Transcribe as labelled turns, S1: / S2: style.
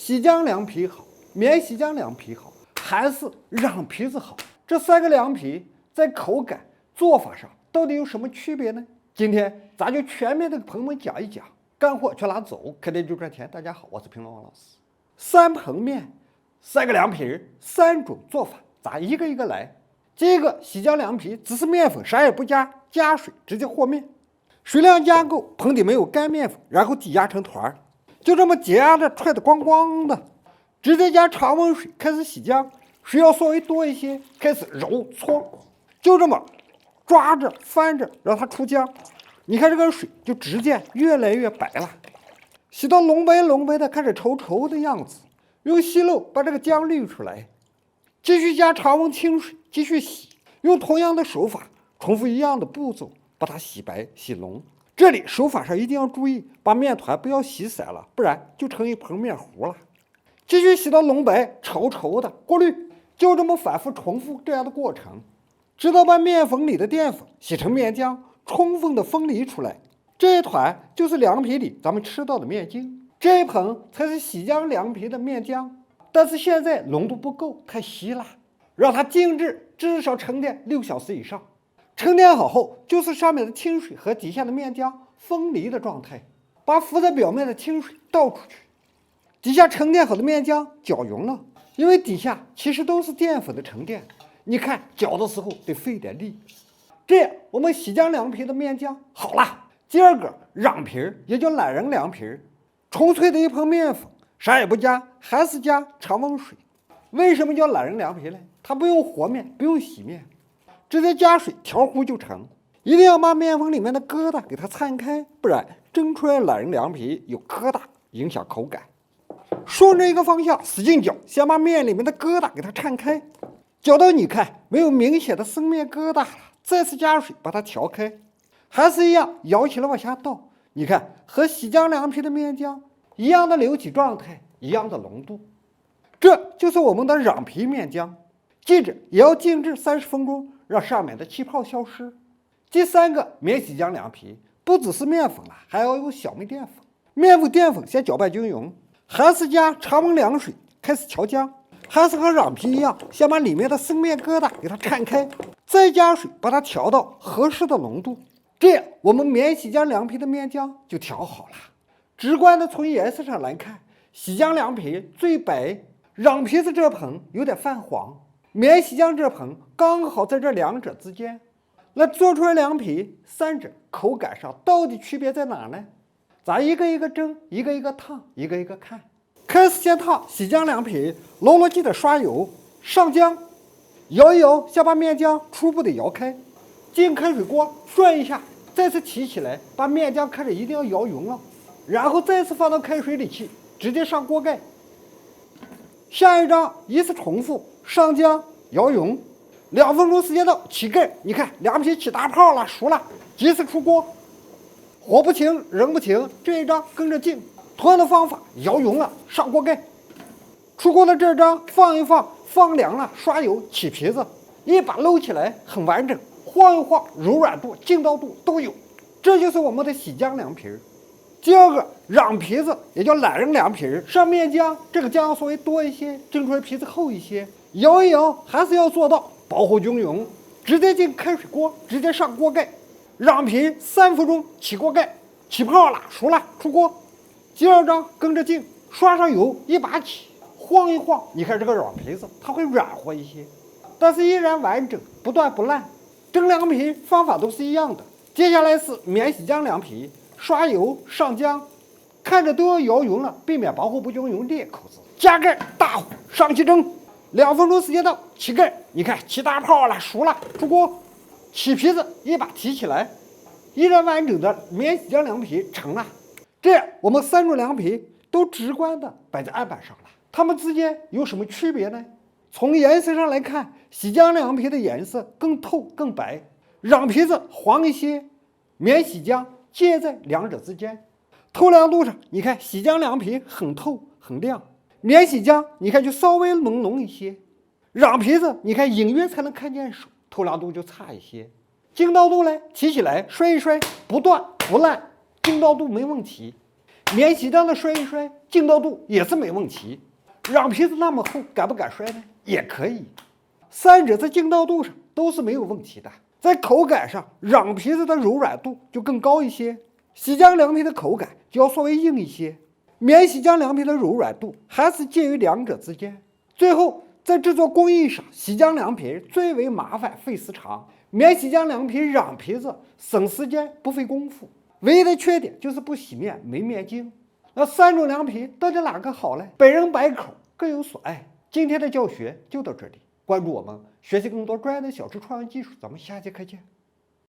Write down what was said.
S1: 洗浆凉皮好，免洗浆凉皮好，还是瓤皮子好？这三个凉皮在口感、做法上到底有什么区别呢？今天咱就全面的给朋友们讲一讲，干货全拿走，开店就赚钱。大家好，我是评论王老师。三盆面，三个凉皮，三种做法，咱一个一个来。第一个洗浆凉皮，只是面粉，啥也不加，加水直接和面，水量加够，盆底没有干面粉，然后挤压成团，就这么挤压着踹得光光的，直接加常温水开始洗浆，水要稍微多一些，开始揉搓，就这么抓着翻着让它出浆。你看这个水就直接越来越白了，洗到浓白的，开始稠稠的样子，用吸漏把这个浆滤出来，继续加常温清水继续洗，用同样的手法重复一样的步骤把它洗白洗浓。这里手法上一定要注意，把面团不要洗散了，不然就成一盆面糊了。继续洗到浓白稠稠的，过滤，就这么反复重复这样的过程，直到把面粉里的淀粉洗成面浆，充分的分离出来。这一团就是凉皮里咱们吃到的面筋，这一盆才是洗浆凉皮的面浆。但是现在浓度不够，太稀了，让它静置至少沉淀6小时以上。沉淀好后，就是上面的清水和底下的面浆分离的状态，把浮在表面的清水倒出去，底下沉淀好的面浆搅匀了，因为底下其实都是淀粉的沉淀，你看搅的时候得费点力。这样我们洗浆凉皮的面浆好了。第二个瓤皮也叫懒人凉皮，纯粹的一盆面粉，啥也不加，还是加常温水。为什么叫懒人凉皮呢？它不用和面，不用洗面，直接加水调糊就成。一定要把面粉里面的疙瘩给它摊开，不然蒸出来懒人凉皮有疙瘩，影响口感。顺着一个方向使劲搅，先把面里面的疙瘩给它摊开，搅到你看没有明显的生面疙瘩了，再次加水把它调开，还是一样舀起来往下倒。你看和洗浆凉皮的面浆一样的流体状态，一样的浓度，这就是我们的瓤皮面浆。记着也要静置30分钟，让上面的气泡消失。第三个免洗浆凉皮不只是面粉了，还要有小麦淀粉。面粉淀粉先搅拌均匀，还是加常温凉水开始调浆，还是和瓤皮一样，先把里面的生面疙瘩给它摊开，再加水把它调到合适的浓度。这样我们免洗浆凉皮的面浆就调好了。直观的从颜色上来看，洗浆凉皮最白，瓤皮子这盆有点泛黄，免洗浆这盆刚好在这两者之间。那做出来凉皮，三者口感上到底区别在哪呢？咱一个一个蒸，一个一个烫，一个一个看。开始先烫洗浆凉皮，牢记得刷油，上浆，摇一摇，先把面浆初步的摇开，进开水锅涮一下，再次提起来，把面浆开始一定要摇匀了，然后再次放到开水里去，直接上锅盖。下一章依次重复，上浆，摇匀，2分钟时间到，起盖。你看凉皮起大泡了，熟了，及时出锅。火不停，人不停，这一章跟着进。同样的方法，摇匀了，上锅盖。出锅的这章放一放，放凉了，刷油起皮子，一把搂起来，很完整，晃一晃，柔软度、劲道度都有。这就是我们的洗浆凉皮。第二个瓤皮子也叫懒人凉皮，上面浆，这个浆稍微多一些，蒸出来皮子厚一些，摇一摇，还是要做到保护均匀，直接进开水锅，直接上锅盖。瓤皮3分钟起锅盖，起泡了，熟了，出锅。第二章跟着进，刷上油，一把起，晃一晃，你看这个瓤皮子它会软和一些，但是依然完整，不断不烂。蒸凉皮方法都是一样的。接下来是免洗浆凉皮，刷油上浆，看着都要摇匀了，避免保护不均匀裂口子。加盖大火上去蒸，2分钟时间到，起盖。你看起大泡了，熟了，出锅。起皮子一把提起来，依然完整的免洗浆凉皮成了。这样我们3种凉皮都直观的摆在案板上了。它们之间有什么区别呢？从颜色上来看，洗浆凉皮的颜色更透更白，瓤皮子黄一些，免洗浆介在两者之间。透亮度上，你看洗浆凉皮很透很亮，免洗浆你看就稍微朦胧一些，瓤皮子你看隐约才能看见手，透亮度就差一些。劲道度呢，提起来摔一摔，不断不烂，劲道度没问题。免洗浆的摔一摔，劲道度也是没问题。让皮子那么厚，敢不敢摔呢？也可以。三者在劲道度上都是没有问题的。在口感上，让皮子的柔软度就更高一些，洗浆凉皮的口感就要稍微硬一些。免洗浆凉皮的柔软度还是介于两者之间。最后，在制作工艺上，洗浆凉皮最为麻烦费时长，免洗浆凉皮让皮子省时间不费功夫。唯一的缺点就是不洗面没面筋。那三种凉皮到底哪个好呢？百人百口，各有所爱。今天的教学就到这里，关注我们，学习更多专业的小吃创意技术，咱们下节课见。